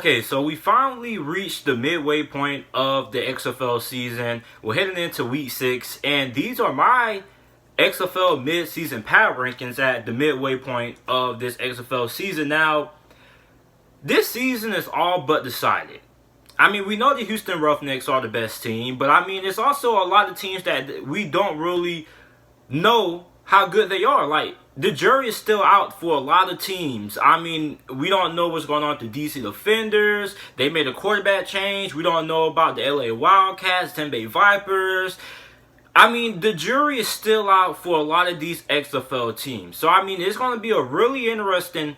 Okay, so we finally reached the midway point of the XFL season. We're heading into week 6, and these are my XFL mid-season power rankings at the midway point of this XFL season. Now, this season is all but decided. I mean, we know the Houston Roughnecks are the best team, but I mean, there's also a lot of teams that we don't really know how good they are. Like, the jury is still out for a lot of teams. I mean, we don't know what's going on with the DC Defenders. They made a quarterback change. We don't know about the LA Wildcats, Tampa Bay Vipers. I mean, the jury is still out for a lot of these XFL teams. So, I mean, it's going to be a really interesting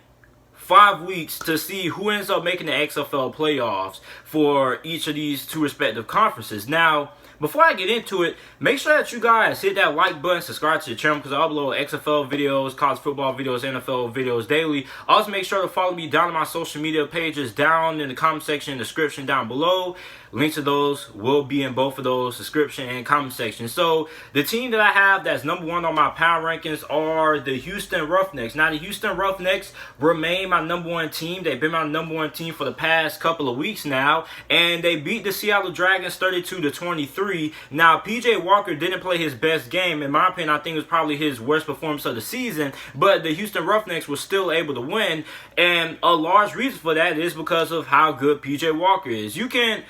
5 weeks to see who ends up making the XFL playoffs for each of these two respective conferences. Now, before I get into it, make sure that you guys hit that like button, subscribe to the channel, because I upload XFL videos, college football videos, NFL videos daily. Also, make sure to follow me down on my social media pages down in the comment section and description down below. Links to those will be in both of those description and comment sections. So, the team that I have that's number 1 on my power rankings are the Houston Roughnecks. Now, the Houston Roughnecks remain my number 1 team. They've been my number 1 team for the past couple of weeks now, and they beat the Seattle Dragons 32-23. Now, PJ Walker didn't play his best game. In my opinion, I think it was probably his worst performance of the season, but the Houston Roughnecks were still able to win, and a large reason for that is because of how good PJ Walker is. You can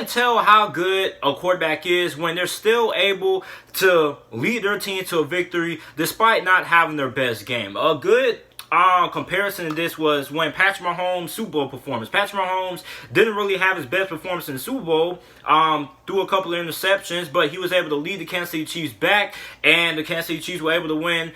tell how good a quarterback is when they're still able to lead their team to a victory despite not having their best game. A good comparison to this was when Patrick Mahomes' Super Bowl performance. Patrick Mahomes didn't really have his best performance in the Super Bowl, threw a couple of interceptions, but he was able to lead the Kansas City Chiefs back, and the Kansas City Chiefs were able to win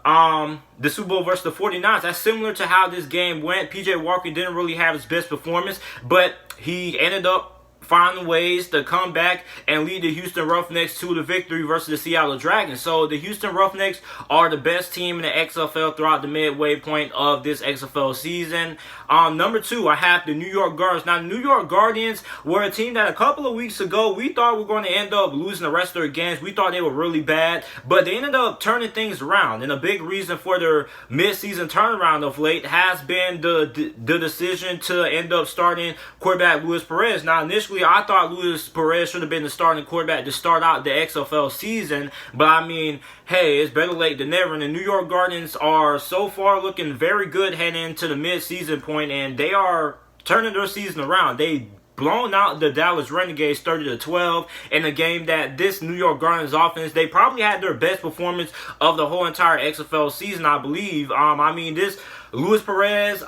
the Super Bowl versus the 49ers. That's similar to how this game went. PJ Walker didn't really have his best performance, but he ended up finding ways to come back and lead the Houston Roughnecks to the victory versus the Seattle Dragons. So the Houston Roughnecks are the best team in the XFL throughout the midway point of this XFL season. Number 2, I have the New York Guardians. Now, the New York Guardians were a team that a couple of weeks ago we thought were going to end up losing the rest of their games. We thought they were really bad, but they ended up turning things around. And a big reason for their mid-season turnaround of late has been the decision to end up starting quarterback Luis Perez. Now, initially, I thought Luis Perez should have been the starting quarterback to start out the XFL season, but I mean, hey, it's better late than never. And the New York Guardians are so far looking very good heading into the mid-season point, and they are turning their season around. They blown out the Dallas Renegades 30-12 in a game that this New York Guardians offense, they probably had their best performance of the whole entire XFL season, I believe. I mean, this Luis Perez,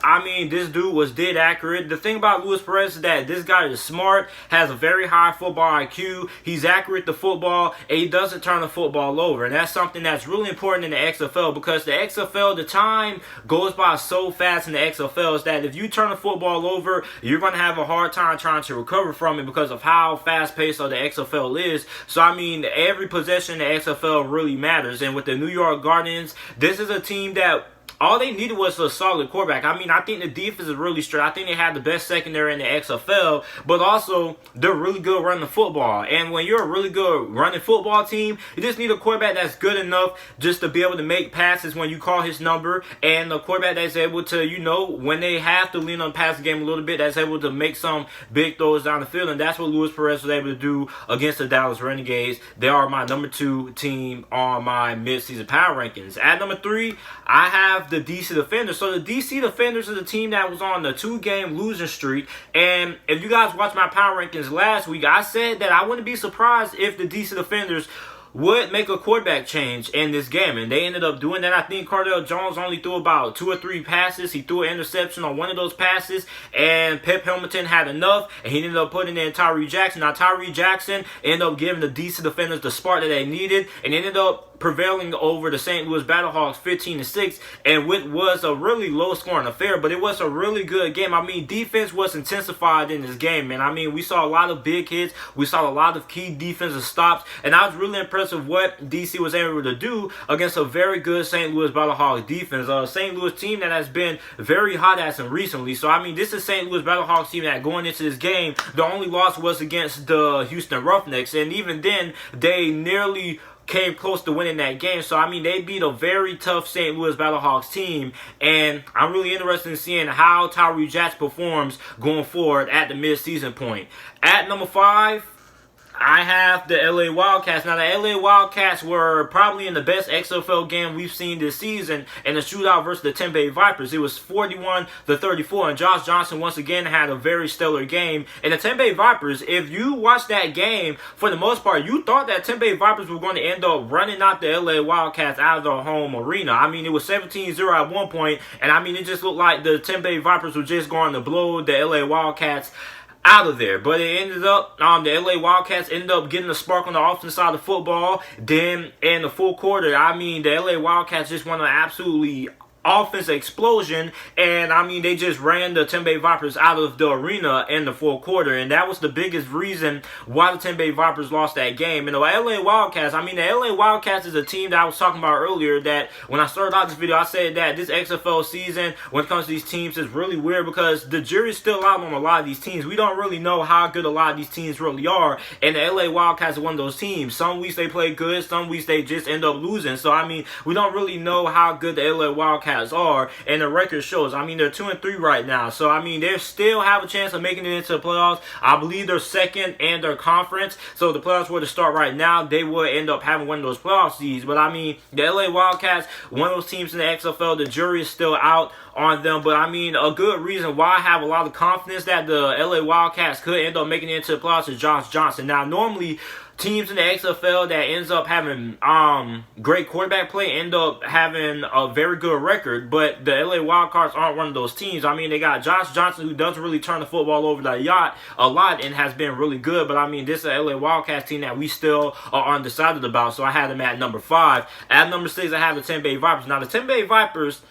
this dude was dead accurate. The thing about Luis Perez is that this guy is smart, has a very high football IQ, he's accurate to football, and he doesn't turn the football over. And that's something that's really important in the XFL, because the XFL, the time goes by so fast in the XFL is that if you turn the football over, you're going to have a hard time trying to recover from it because of how fast-paced the XFL is. So, I mean, every possession in the XFL really matters. And with the New York Guardians, this is a team that all they needed was a solid quarterback. I mean, I think the defense is really straight. I think they have the best secondary in the XFL, but also they're really good running the football. And when you're a really good running football team, you just need a quarterback that's good enough just to be able to make passes when you call his number, and a quarterback that's able to, you know, when they have to lean on the passing game a little bit, that's able to make some big throws down the field. And that's what Luis Perez was able to do against the Dallas Renegades. They are my number 2 team on my mid-season power rankings. At number 3, I have the DC Defenders. So the DC Defenders is a team that was on the 2-game losing streak. And if you guys watched my power rankings last week, I said that I wouldn't be surprised if the DC Defenders would make a quarterback change in this game, and they ended up doing that. I think Cardell Jones only threw about 2 or 3 passes. He threw an interception on one of those passes, and Pep Hamilton had enough, and he ended up putting in Tyree Jackson. Now, Tyree Jackson ended up giving the DC Defenders the spark that they needed, and ended up prevailing over the St. Louis Battlehawks 15-6, and it was a really low-scoring affair, but it was a really good game. I mean, defense was intensified in this game, man. I mean, we saw a lot of big hits. We saw a lot of key defensive stops, and I was really impressed with what DC was able to do against a very good St. Louis Battlehawks defense. A St. Louis team that has been very hot at them recently. So, I mean, this is St. Louis Battlehawks team that going into this game, the only loss was against the Houston Roughnecks, and even then, they nearly came close to winning that game. So, I mean, they beat a very tough St. Louis Battlehawks team. And I'm really interested in seeing how ROUGHNECKS performs going forward at the mid-season point. At number 5, I have the LA Wildcats. Now, the LA Wildcats were probably in the best XFL game we've seen this season in the shootout versus the Tampa Bay Vipers. It was 41-34, and Josh Johnson once again had a very stellar game. And the Tampa Bay Vipers, if you watched that game, for the most part, you thought that Tampa Bay Vipers were going to end up running out the LA Wildcats out of their home arena. I mean, it was 17-0 at one point, and I mean, it just looked like the Tampa Bay Vipers were just going to blow the LA Wildcats out of there. But it ended up, the LA Wildcats ended up getting a spark on the offensive side of football. Then in the full quarter, I mean, the LA Wildcats just won an absolutely offensive explosion, and I mean, they just ran the Tampa Bay Vipers out of the arena in the fourth quarter, and that was the biggest reason why the Tampa Bay Vipers lost that game. And the LA Wildcats, I mean, the LA Wildcats is a team that I was talking about earlier, that when I started out this video, I said that this XFL season, when it comes to these teams, is really weird because the jury's still out on a lot of these teams. We don't really know how good a lot of these teams really are, and the LA Wildcats are one of those teams. Some weeks they play good, some weeks they just end up losing. So, I mean, we don't really know how good the LA Wildcats are, and the record shows. I mean, they're 2-3 right now, so I mean, they still have a chance of making it into the playoffs. I believe they're second in their conference, so if the playoffs were to start right now, they would end up having one of those playoff seeds. But I mean, the LA Wildcats, one of those teams in the XFL, the jury is still out on them. But I mean, a good reason why I have a lot of confidence that the LA Wildcats could end up making it into the playoffs is Josh Johnson. Now, normally teams in the XFL that ends up having great quarterback play end up having a very good record, but the LA Wildcats aren't one of those teams. I mean, they got Josh Johnson, who doesn't really turn the football over the yacht a lot and has been really good, but I mean, this is an LA Wildcats team that we still are undecided about, so I had them at number 5. At number 6, I have the Tampa Bay Vipers. Now, the Tampa Bay Vipers,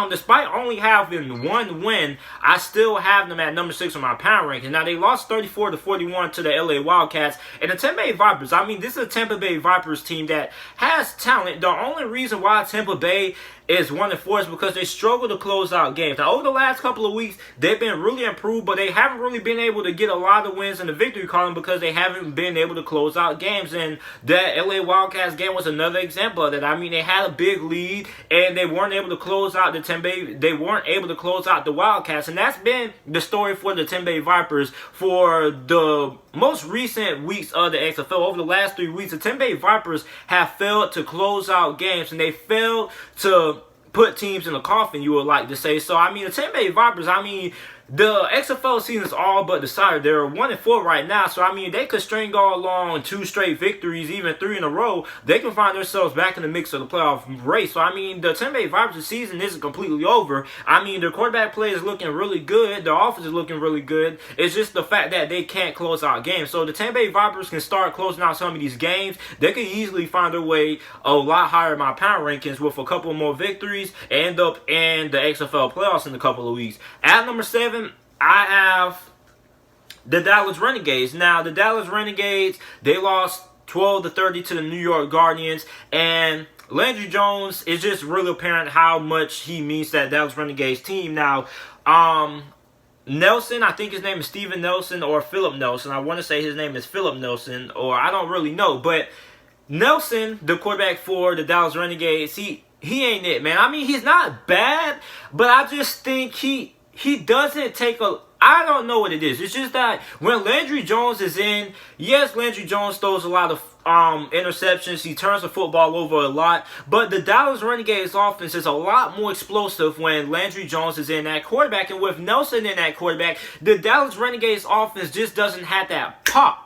despite only having one win, I still have them at number 6 on my power ranking. Now, they lost 34-41 to the LA Wildcats. And the Tampa Bay Vipers, I mean, this is a Tampa Bay Vipers team that has talent. The only reason why Tampa Bay is 1-4 is because they struggle to close out games. Now, over the last couple of weeks, they've been really improved, but they haven't really been able to get a lot of wins in the victory column because they haven't been able to close out games. And that LA Wildcats game was another example of that. I mean, they had a big lead, and they weren't able to close out the Tampa Bay. They weren't able to close out the Wildcats, and that's been the story for the Tampa Bay Vipers for the most recent weeks of the XFL. Over the last 3 weeks, the Tampa Bay Vipers have failed to close out games, and they failed to put teams in the coffin, you would like to say. So, I mean, the Tampa Bay Vipers, I mean, the XFL season is all but decided. They're 1-4 right now, so I mean, they could string all along 2 straight victories, even 3 in a row. They can find themselves back in the mix of the playoff race. So I mean, the Tampa Bay Vipers season isn't completely over. I mean, their quarterback play is looking really good. Their offense is looking really good. It's just the fact that they can't close out games. So the Tampa Bay Vipers can start closing out some of these games. They can easily find their way a lot higher in my power rankings with a couple more victories and end up in the XFL playoffs in a couple of weeks. At number 7, I have the Dallas Renegades. Now, the Dallas Renegades, they lost 12-30 to the New York Guardians, and Landry Jones, is just really apparent how much he means to that Dallas Renegades team. Now, Nelson, I think his name is Steven Nelson or Philip Nelson. I want to say his name is Philip Nelson, or I don't really know, but Nelson, the quarterback for the Dallas Renegades, he ain't it, man. I mean, he's not bad, but I just think he doesn't take a... I don't know what it is. It's just that when Landry Jones is in, yes, Landry Jones throws a lot of interceptions. He turns the football over a lot. But the Dallas Renegades offense is a lot more explosive when Landry Jones is in that quarterback. And with Nelson in that quarterback, the Dallas Renegades offense just doesn't have that pop.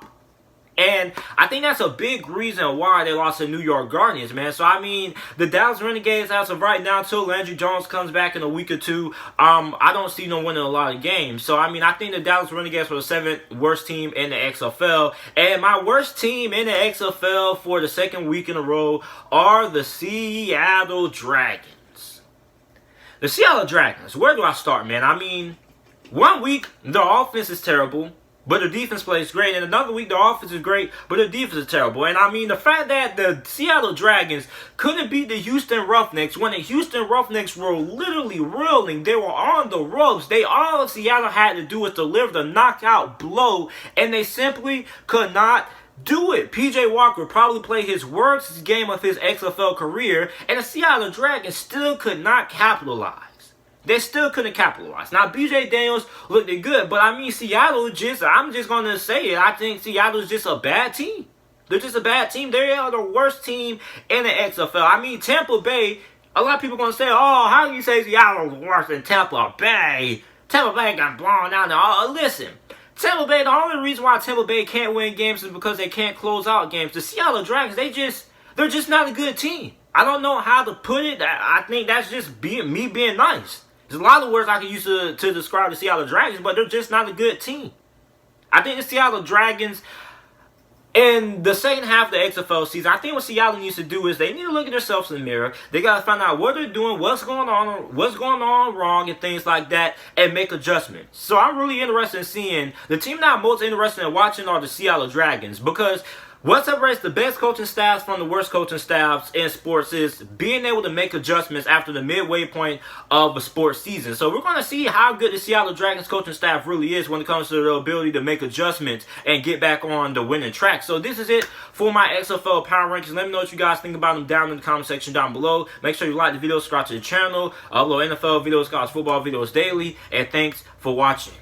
And I think that's a big reason why they lost to New York Guardians, man. So, I mean, the Dallas Renegades, as of right now, until Landry Jones comes back in a week or two, I don't see them winning a lot of games. So, I mean, I think the Dallas Renegades were the 7th worst team in the XFL. And my worst team in the XFL for the 2nd week in a row are the Seattle Dragons. The Seattle Dragons, where do I start, man? I mean, one week, the offense is terrible, but the defense plays great. And another week, the offense is great, but the defense is terrible. And I mean, the fact that the Seattle Dragons couldn't beat the Houston Roughnecks when the Houston Roughnecks were literally reeling. They were on the ropes. All Seattle had to do was deliver the knockout blow, and they simply could not Do it. PJ Walker probably played his worst game of his XFL career, and the Seattle Dragons still could not capitalize. They still couldn't capitalize. Now, BJ Daniels looked good, but I mean, Seattle I'm just going to say it. I think Seattle is just a bad team. They're just a bad team. They are the worst team in the XFL. I mean, Tampa Bay, a lot of people are going to say, oh, how do you say Seattle's worse than Tampa Bay? Tampa Bay got blown out. Now, listen. Tampa Bay, the only reason why Tampa Bay can't win games is because they can't close out games. The Seattle Dragons, they're just not a good team. I don't know how to put it. I think that's just me being nice. There's a lot of words I could use to describe the Seattle Dragons, but they're just not a good team. I think the Seattle Dragons, in the second half of the XFL season, I think what Seattle needs to do is they need to look at themselves in the mirror. They got to find out what they're doing, what's going on wrong, and things like that, and make adjustments. So I'm really interested in seeing the team that I'm most interested in watching are the Seattle Dragons, because what separates the best coaching staffs from the worst coaching staffs in sports is being able to make adjustments after the midway point of a sports season. So we're going to see how good the Seattle Dragons coaching staff really is when it comes to their ability to make adjustments and get back on the winning track. So this is it for my XFL Power Rankings. Let me know what you guys think about them down in the comment section down below. Make sure you like the video, subscribe to the channel. I upload NFL videos, college football videos daily. And thanks for watching.